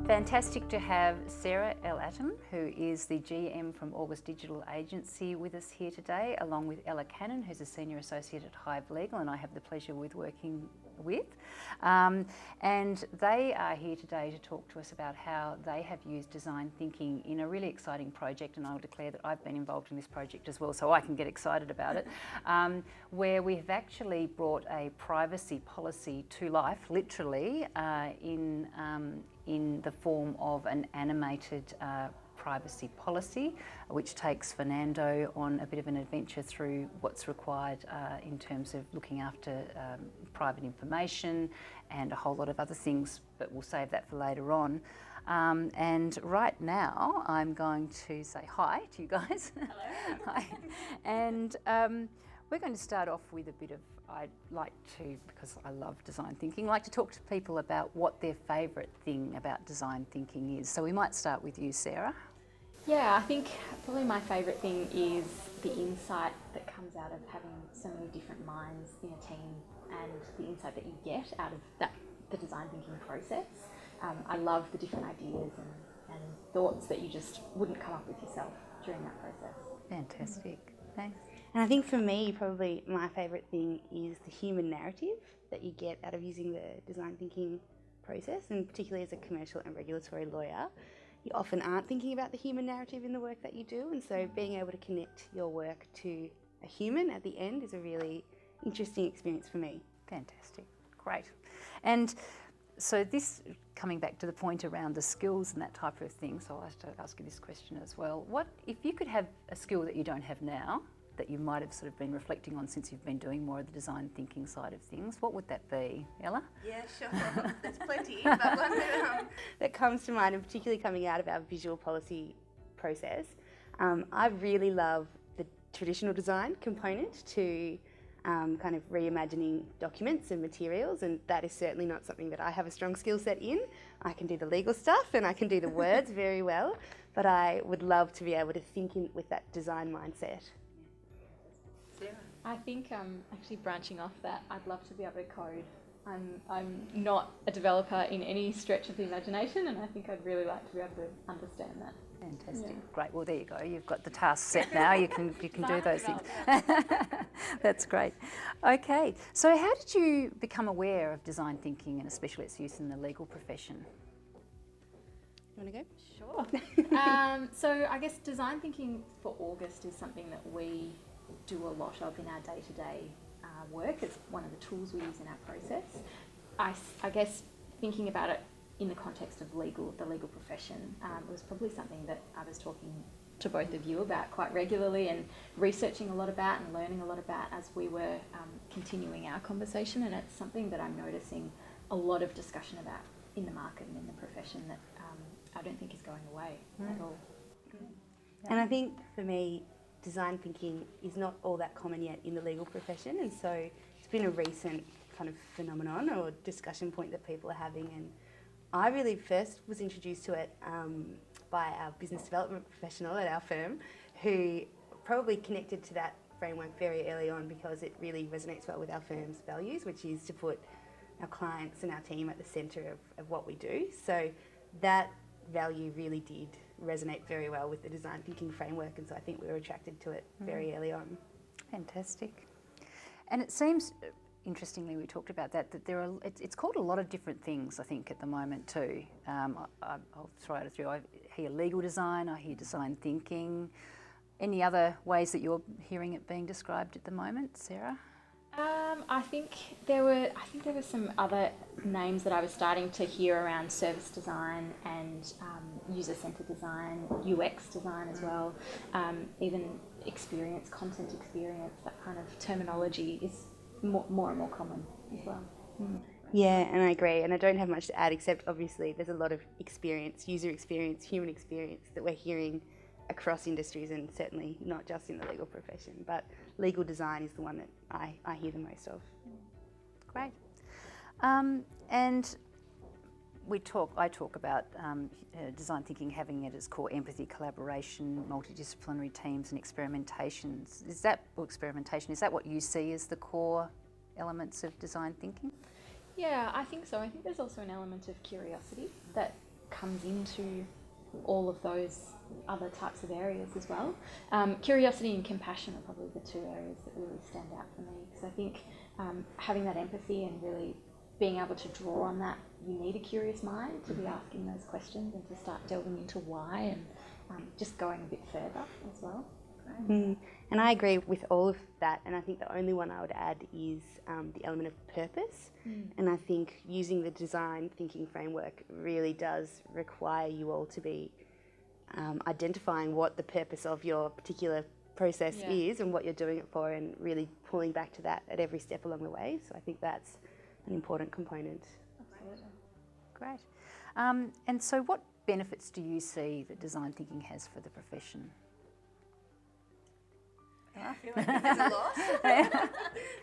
Fantastic to have Sarah El-Atom, who is the GM from August Digital Agency, with us here today, along with Ella Cannon, who's a Senior Associate at Hive Legal, and I have the pleasure with working with. And they are here today to talk to us about how they have used design thinking in a really exciting project, and I'll declare that I've been involved in this project as well, so I can get excited about it, where we've actually brought a privacy policy to life, literally, in the form of an animated privacy policy, which takes Fernando on a bit of an adventure through what's required in terms of looking after private information and a whole lot of other things, but we'll save that for later on. And right now I'm going to say hi to you guys. Hello. Hi. And we're going to start off with a bit of, I'd like to, because I love design thinking, like to talk to people about what their favourite thing about design thinking is. So we might start with you, Sarah. Yeah, I think probably my favourite thing is the insight that comes out of having so many different minds in a team and the insight that you get out of the design thinking process. I love the different ideas and thoughts that you just wouldn't come up with yourself during that process. Fantastic. Thanks. And I think for me, probably my favourite thing is the human narrative that you get out of using the design thinking process, and particularly as a commercial and regulatory lawyer, you often aren't thinking about the human narrative in the work that you do, and so being able to connect your work to a human at the end is a really interesting experience for me. Fantastic. Great. And so this, coming back to the point around the skills and that type of thing, so I'll have to ask you this question as well. What, if you could have a skill that you don't have now, that you might have sort of been reflecting on since you've been doing more of the design thinking side of things, what would that be? Ella? Yeah, sure. There's plenty, but one that comes to mind, and particularly coming out of our visual policy process, I really love the traditional design component to kind of reimagining documents and materials, and that is certainly not something that I have a strong skill set in. I can do the legal stuff and I can do the words very well, but I would love to be able to think with that design mindset. I think actually branching off that, I'd love to be able to code. I'm not a developer in any stretch of the imagination, and I think I'd really like to be able to understand that. Fantastic. Yeah. Great. Well, there you go. You've got the task set now. You can do those things. That's great. Okay. So how did you become aware of design thinking and especially its use in the legal profession? You want to go? Sure. So I guess design thinking for August is something that we do a lot of in our day-to-day work. It's one of the tools we use in our process. I guess thinking about it in the context of the legal profession was probably something that I was talking to both of you about quite regularly and researching a lot about and learning a lot about as we were continuing our conversation, and it's something that I'm noticing a lot of discussion about in the market and in the profession that I don't think is going away at all. Yeah. And I think for me, design thinking is not all that common yet in the legal profession, and so it's been a recent kind of phenomenon or discussion point that people are having, and I really first was introduced to it by our business development professional at our firm, who probably connected to that framework very early on because it really resonates well with our firm's values, which is to put our clients and our team at the centre of what we do. So that value really did resonate very well with the design thinking framework, and so I think we were attracted to it very early on. Fantastic. And it seems, interestingly, we talked about that there are, it's called a lot of different things, I think, at the moment too. I'll throw it through. I hear legal design, I hear design thinking. Any other ways that you're hearing it being described at the moment, Sarah? I think there were some other names that I was starting to hear around service design and user-centered design, UX design as well, even content experience, that kind of terminology is more and more common as well. Yeah, and I agree, and I don't have much to add except obviously there's a lot of experience, user experience, human experience that we're hearing across industries, and certainly not just in the legal profession, but legal design is the one that I hear the most of. Great. And I talk about design thinking having at its core empathy, collaboration, multidisciplinary teams and experimentation. Is that what you see as the core elements of design thinking? Yeah, I think so. I think there's also an element of curiosity that comes into all of those other types of areas as well. Curiosity and compassion are probably the two areas that really stand out for me, because I think having that empathy and really being able to draw on that, you need a curious mind to be asking those questions and to start delving into why and just going a bit further as well. And I agree with all of that, and I think the only one I would add is the element of purpose. And I think using the design thinking framework really does require you all to be identifying what the purpose of your particular process is and what you're doing it for, and really pulling back to that at every step along the way. So I think that's an important component. Absolutely. Great. And so what benefits do you see that design thinking has for the profession? I feel like there's a lot.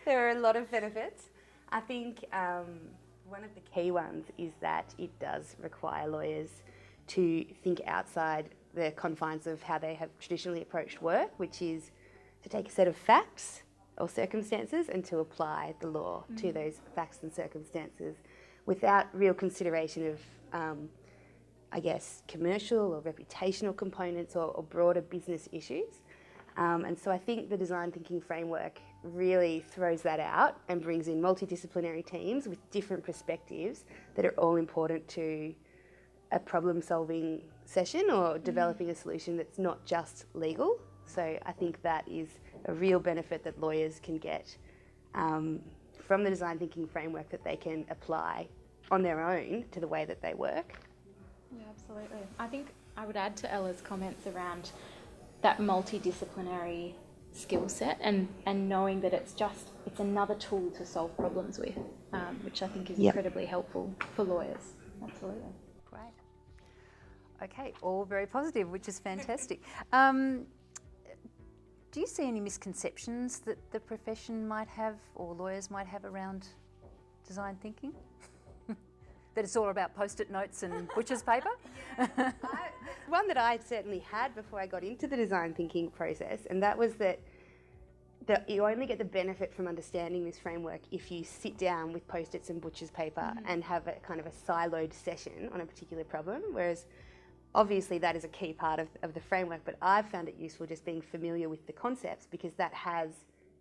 There are a lot of benefits. I think one of the key ones is that it does require lawyers to think outside the confines of how they have traditionally approached work, which is to take a set of facts or circumstances and to apply the law to those facts and circumstances without real consideration of, I guess, commercial or reputational components or broader business issues. And so I think the design thinking framework really throws that out and brings in multidisciplinary teams with different perspectives that are all important to a problem-solving session or developing a solution that's not just legal. So I think that is a real benefit that lawyers can get from the design thinking framework that they can apply on their own to the way that they work. Yeah, absolutely. I think I would add to Ella's comments around that multidisciplinary skill set and knowing that it's another tool to solve problems with, which I think is incredibly helpful for lawyers. Absolutely. Great. Okay, all very positive, which is fantastic. Do you see any misconceptions that the profession might have or lawyers might have around design thinking? That it's all about post-it notes and butcher's paper? One that I certainly had before I got into the design thinking process, and that was that you only get the benefit from understanding this framework if you sit down with post-its and butcher's paper and have a kind of a siloed session on a particular problem, whereas obviously that is a key part of the framework, but I've found it useful just being familiar with the concepts because that has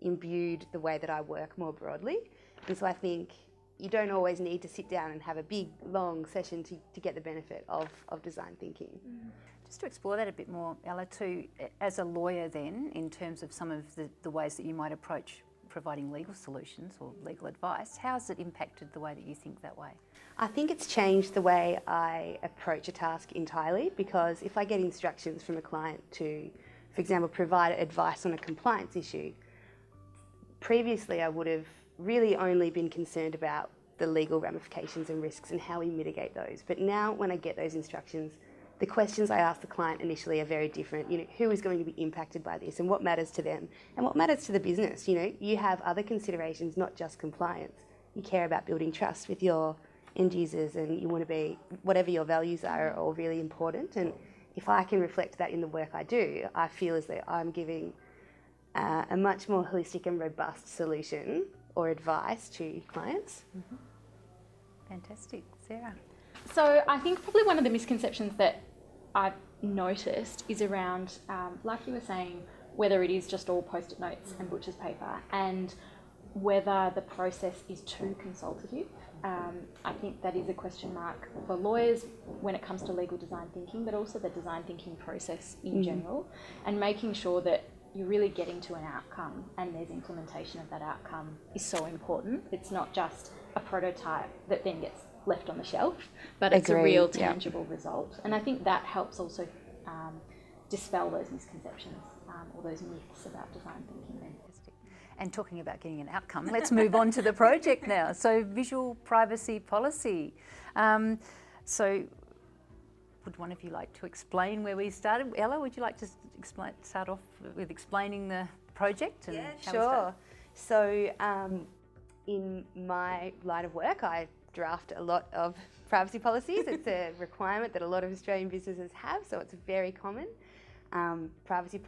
imbued the way that I work more broadly. And so I think you don't always need to sit down and have a big, long session to get the benefit of design thinking. Just to explore that a bit more, Ella, too, as a lawyer then, in terms of some of the ways that you might approach providing legal solutions or legal advice, how has it impacted the way that you think that way? I think it's changed the way I approach a task entirely, because if I get instructions from a client to, for example, provide advice on a compliance issue, previously I would have really only been concerned about the legal ramifications and risks and how we mitigate those. But now when I get those instructions, the questions I ask the client initially are very different. You know, who is going to be impacted by this and what matters to them and what matters to the business? You know, you have other considerations, not just compliance. You care about building trust with your end users and you want to be, whatever your values are all really important. And if I can reflect that in the work I do, I feel as though I'm giving a much more holistic and robust solution or advice to clients. Fantastic. Sarah? So I think probably one of the misconceptions that I've noticed is around, like you were saying, whether it is just all post-it notes and butcher's paper and whether the process is too consultative. I think that is a question mark for lawyers when it comes to legal design thinking, but also the design thinking process in general, and making sure that you're really getting to an outcome and there's implementation of that outcome is so important. It's not just a prototype that then gets left on the shelf, but it's a real tangible result. And I think that helps also dispel those misconceptions or those myths about design thinking. Fantastic. And talking about getting an outcome, let's move on to the project now. So visual privacy policy. So would one of you like to explain where we started? Ella, would you like to start off with explaining the project? And yeah, how we started? sure. So in my line of work, I draft a lot of privacy policies. It's a requirement that a lot of Australian businesses have, so it's very common. Privacy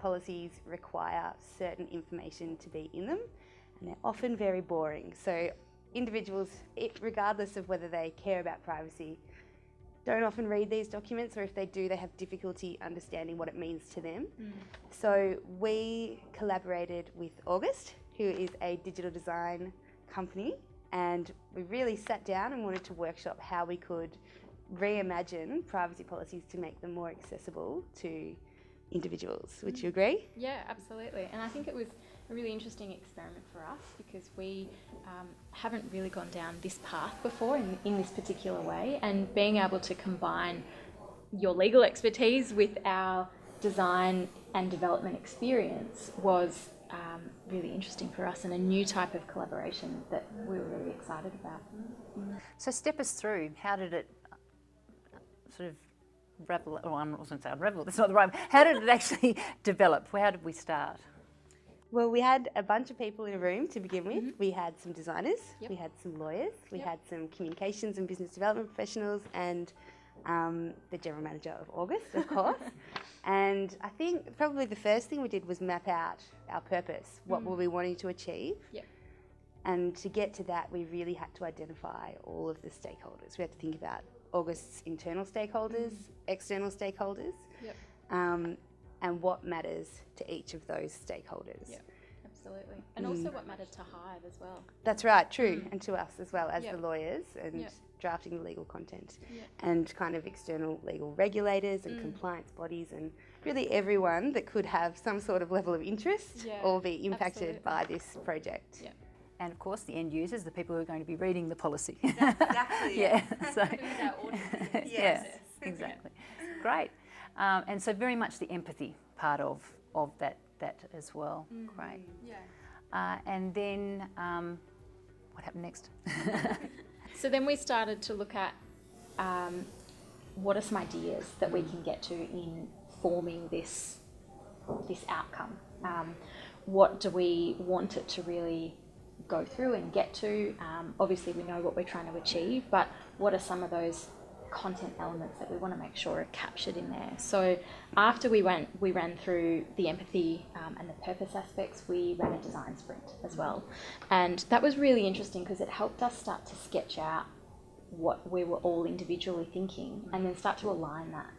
policies require certain information to be in them, and they're often very boring. So individuals, regardless of whether they care about privacy, don't often read these documents, or if they do, they have difficulty understanding what it means to them. So we collaborated with August, who is a digital design company, and we really sat down and wanted to workshop how we could reimagine privacy policies to make them more accessible to individuals. Would you agree? Yeah, absolutely. And I think it was a really interesting experiment for us because we haven't really gone down this path before in this particular way, and being able to combine your legal expertise with our design and development experience was really interesting for us, and a new type of collaboration that we were really excited about. So step us through, how did it sort of unravel, or I'm not going to say unravel, that's not the right word. How did it actually develop? How did we start? Well, we had a bunch of people in a room to begin with. We had some designers, we had some lawyers, we had some communications and business development professionals, and the general manager of August, of course. And I think probably the first thing we did was map out our purpose. What were we wanting to achieve? And to get to that, we really had to identify all of the stakeholders. We had to think about August's internal stakeholders, external stakeholders, and what matters to each of those stakeholders. Absolutely. And also what mattered to Hive as well. That's right, true. And to us as well as the lawyers and drafting the legal content and kind of external legal regulators and compliance bodies and really everyone that could have some sort of level of interest or be impacted by this project. And of course, the end users, the people who are going to be reading the policy. Exactly. So, Who's our audience? yes, exactly. Great. And so very much the empathy part of that as well. Great. And then what happened next? So then we started to look at what are some ideas that we can get to in forming this outcome. What do we want it to really go through and get to? Obviously we know what we're trying to achieve, but what are some of those content elements that we want to make sure are captured in there? So after we ran through the empathy and the purpose aspects, we ran a design sprint as well, and that was really interesting because it helped us start to sketch out what we were all individually thinking, and then start to align that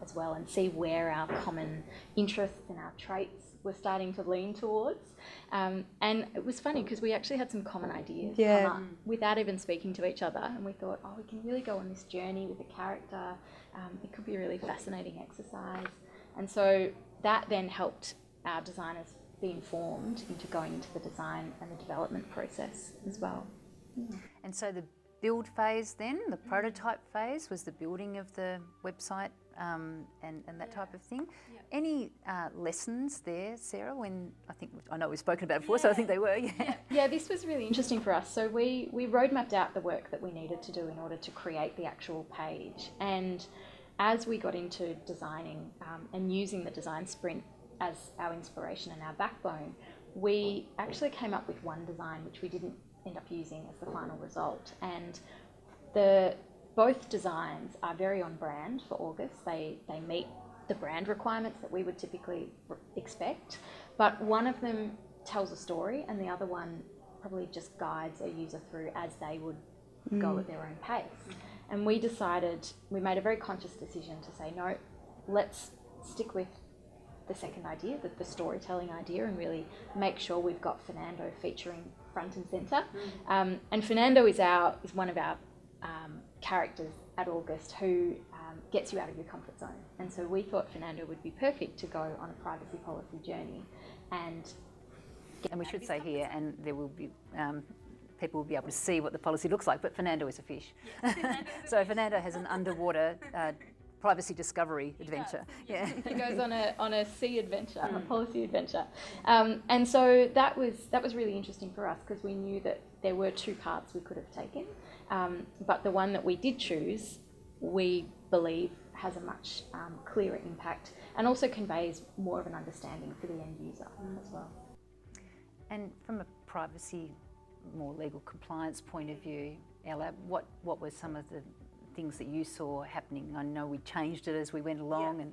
as well, and see where our common interests and our traits were starting to lean towards. And it was funny because we actually had some common ideas come up without even speaking to each other, and we thought, we can really go on this journey with a character. It could be a really fascinating exercise. And so that then helped our designers be informed into going into the design and the development process as well. And so the build phase then, the prototype phase, was the building of the website and that type of thing. Any lessons there, Sarah, when I know we've spoken about it before, so I think they were, Yeah, this was really interesting for us. So we road mapped out the work that we needed to do in order to create the actual page. And as we got into designing and using the design sprint as our inspiration and our backbone, we actually came up with one design which we didn't end up using as the final result. And both designs are very on brand for August. They meet the brand requirements that we would typically expect, but one of them tells a story and the other one probably just guides a user through as they would go at their own pace. And we made a very conscious decision to say, no, let's stick with the second idea, the storytelling idea, and really make sure we've got Fernando featuring front and centre. And Fernando is one of our characters at August who gets you out of your comfort zone. And so we thought Fernando would be perfect to go on a privacy policy journey. And we should say here, and there will be people will be able to see what the policy looks like, but Fernando is a fish. So Fernando has an underwater privacy discovery adventure. He goes on a sea adventure, a policy adventure. And so that was really interesting for us because we knew that there were two paths we could have taken. But the one that we did choose, we believe has a much clearer impact and also conveys more of an understanding for the end user as well. And from a privacy, more legal compliance point of view, Ella, what were some of the things that you saw happening? I know we changed it as we went along, and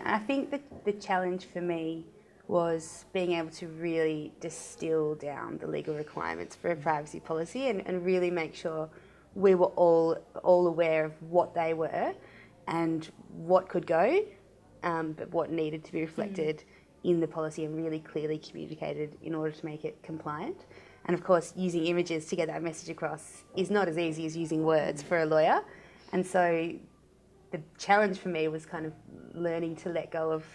I think the challenge for me was being able to really distill down the legal requirements for a privacy policy and really make sure we were all aware of what they were and what could go, but what needed to be reflected in the policy and really clearly communicated in order to make it compliant. And of course, using images to get that message across is not as easy as using words for a lawyer. And so the challenge for me was kind of learning to let go of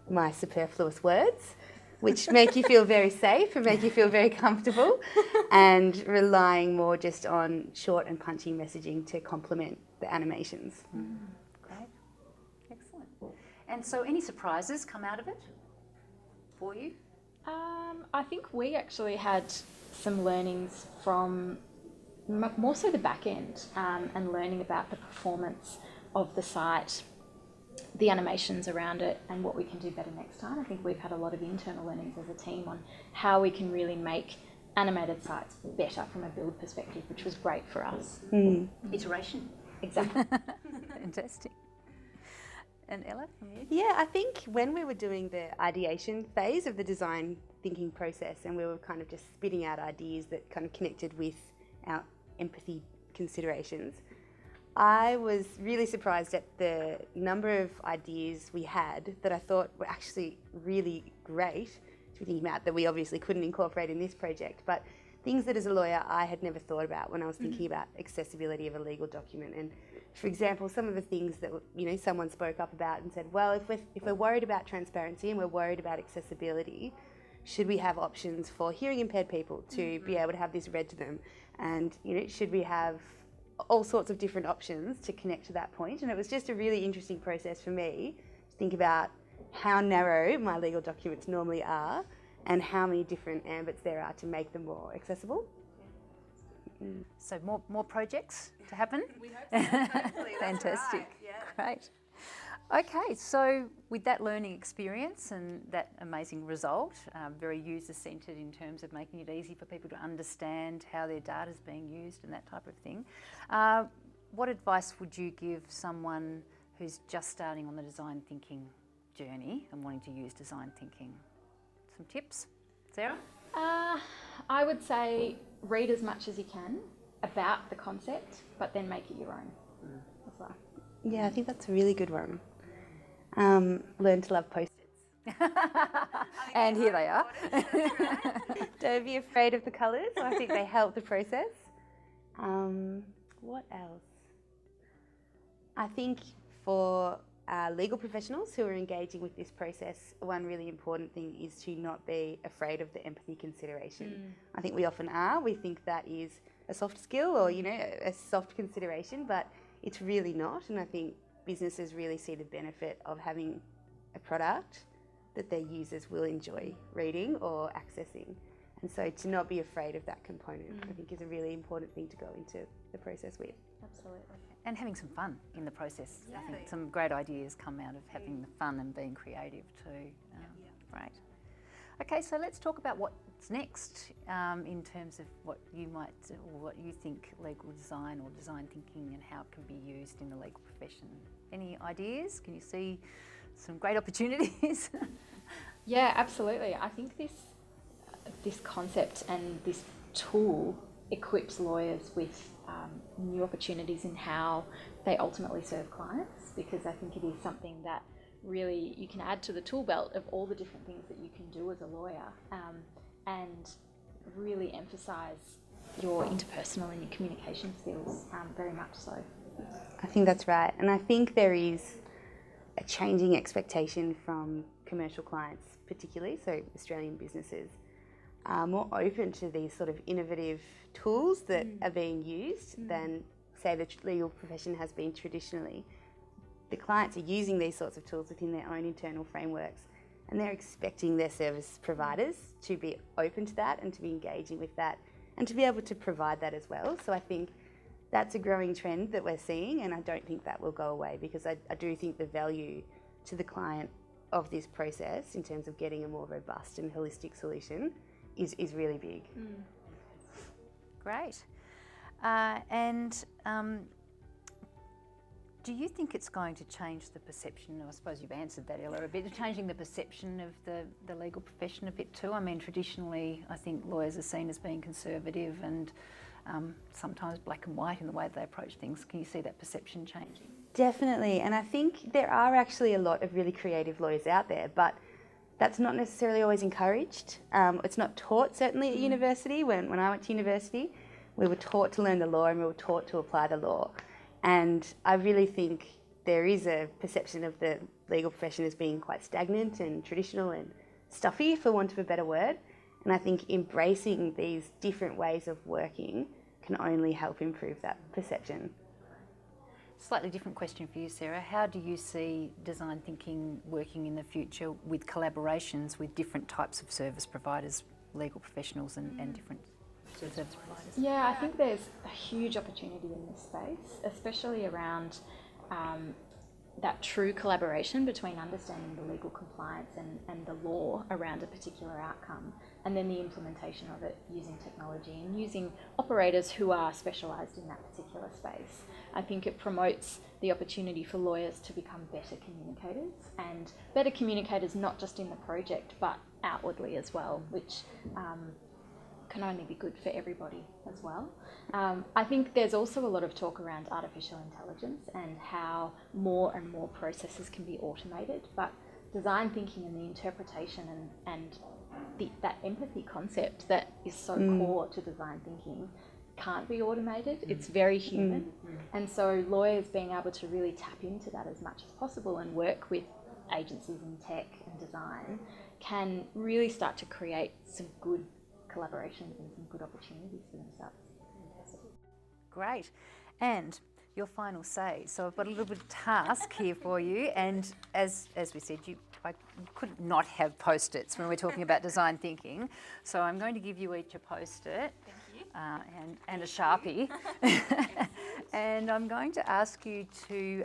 my superfluous words, which make you feel very safe and make you feel very comfortable, and relying more just on short and punchy messaging to complement the animations. Great. Excellent. And so any surprises come out of it for you? I think we actually had some learnings from more so the back end, and learning about the performance of the site, the animations around it, and what we can do better next time. I think we've had a lot of internal learnings as a team on how we can really make animated sites better from a build perspective, which was great for us. Iteration. Exactly. Fantastic. And Ella, from you? Yeah, I think when we were doing the ideation phase of the design thinking process, and we were kind of just spitting out ideas that kind of connected with our empathy considerations, I was really surprised at the number of ideas we had that I thought were actually really great to be thinking about, that we obviously couldn't incorporate in this project, but things that as a lawyer I had never thought about when I was thinking about accessibility of a legal document. And for example, some of the things that, you know, someone spoke up about and said, well, if we're worried about transparency and we're worried about accessibility, should we have options for hearing impaired people to be able to have this read to them? And, you know, should we have all sorts of different options to connect to that point? And it was just a really interesting process for me to think about how narrow my legal documents normally are and how many different ambits there are to make them more accessible. So more projects to happen? We hope so. Hopefully, that's Fantastic. right, yeah. Great. Okay, so with that learning experience and that amazing result, very user-centred in terms of making it easy for people to understand how their data is being used and that type of thing, what advice would you give someone who's just starting on the design thinking journey and wanting to use design thinking? Some tips? Sarah? I would say read as much as you can about the concept, but then make it your own as well. Yeah, I think that's a really good one. Learn to love Post-its. And here they are. Don't be afraid of the colours. I think they help the process. What else? I think for legal professionals who are engaging with this process, one really important thing is to not be afraid of the empathy consideration. I think we often are. We think that is a soft skill or, you know, a soft consideration, but it's really not. And I think businesses really see the benefit of having a product that their users will enjoy reading or accessing. And so to not be afraid of that component, I think is a really important thing to go into the process with. Absolutely. And having some fun in the process. I think some great ideas come out of having the fun and being creative too. Great. Okay, so let's talk about what's next in terms of what you might, or what you think legal design or design thinking and how it can be used in the legal profession. Any ideas? Can you see some great opportunities? Yeah, absolutely. I think this concept and this tool equips lawyers with new opportunities in how they ultimately serve clients, because I think it is something that really you can add to the tool belt of all the different things that you can do as a lawyer, and really emphasise your interpersonal and your communication skills, very much so. I think that's right. And I think there is a changing expectation from commercial clients particularly, so Australian businesses, are more open to these sort of innovative tools that are being used than, say, the legal profession has been traditionally. The clients are using these sorts of tools within their own internal frameworks, and they're expecting their service providers to be open to that and to be engaging with that and to be able to provide that as well. So I think that's a growing trend that we're seeing, and I don't think that will go away, because I do think the value to the client of this process in terms of getting a more robust and holistic solution is really big. Great. Do you think it's going to change the perception? I suppose you've answered that, Ella, a bit, changing the perception of the legal profession a bit too. I mean, traditionally, I think lawyers are seen as being conservative and sometimes black and white in the way they approach things. Can you see that perception changing? Definitely, and I think there are actually a lot of really creative lawyers out there, but that's not necessarily always encouraged. It's not taught, certainly at university. When I went to university, we were taught to learn the law and we were taught to apply the law. And I really think there is a perception of the legal profession as being quite stagnant and traditional and stuffy, for want of a better word. And I think embracing these different ways of working can only help improve that perception. Slightly different question for you, Sarah. How do you see design thinking working in the future with collaborations with different types of service providers, legal professionals and different service providers? Yeah, I think there's a huge opportunity in this space, especially around that true collaboration between understanding the legal compliance and the law around a particular outcome, and then the implementation of it using technology and using operators who are specialised in that particular space. I think it promotes the opportunity for lawyers to become better communicators, and better communicators not just in the project but outwardly as well, which can only be good for everybody as well. I think there's also a lot of talk around artificial intelligence and how more and more processes can be automated, but design thinking and the interpretation and that empathy concept that is so core to design thinking can't be automated. It's very human. And so lawyers being able to really tap into that as much as possible and work with agencies in tech and design can really start to create some good collaborations and some good opportunities for themselves. Great. And your final say. So I've got a little bit of task here for you, and as we said, I could not have post-its when we're talking about design thinking. So I'm going to give you each a post-it. And a Sharpie. And I'm going to ask you to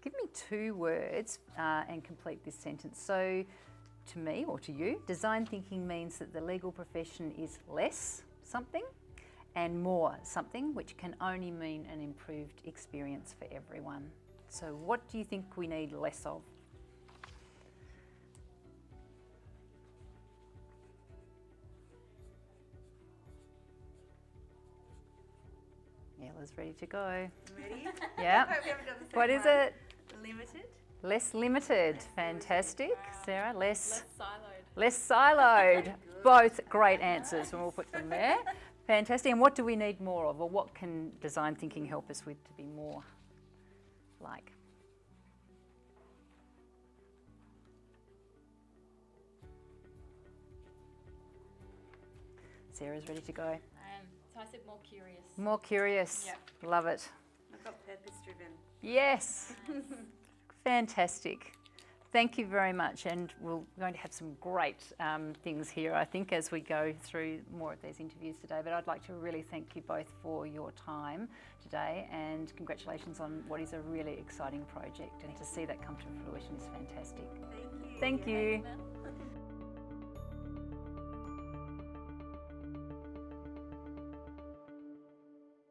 give me 2 words and complete this sentence. So to me or to you, design thinking means that the legal profession is less something and more something, which can only mean an improved experience for everyone. So what do you think we need less of? Ella's ready to go. Ready? Yeah. What is it? Limited. Less limited. Fantastic. Sarah, less siloed. Less siloed. Both great answers, and we'll put them there. Fantastic. And what do we need more of, or what can design thinking help us with to be more like? Sarah's ready to go. So I said more curious. More curious. Yeah. Love it. I've got purpose-driven. Yes. Fantastic. Thank you very much, and we're going to have some great things here, I think, as we go through more of these interviews today. But I'd like to really thank you both for your time today, and congratulations on what is a really exciting project, and to see that come to fruition is fantastic. Thank you. Thank you.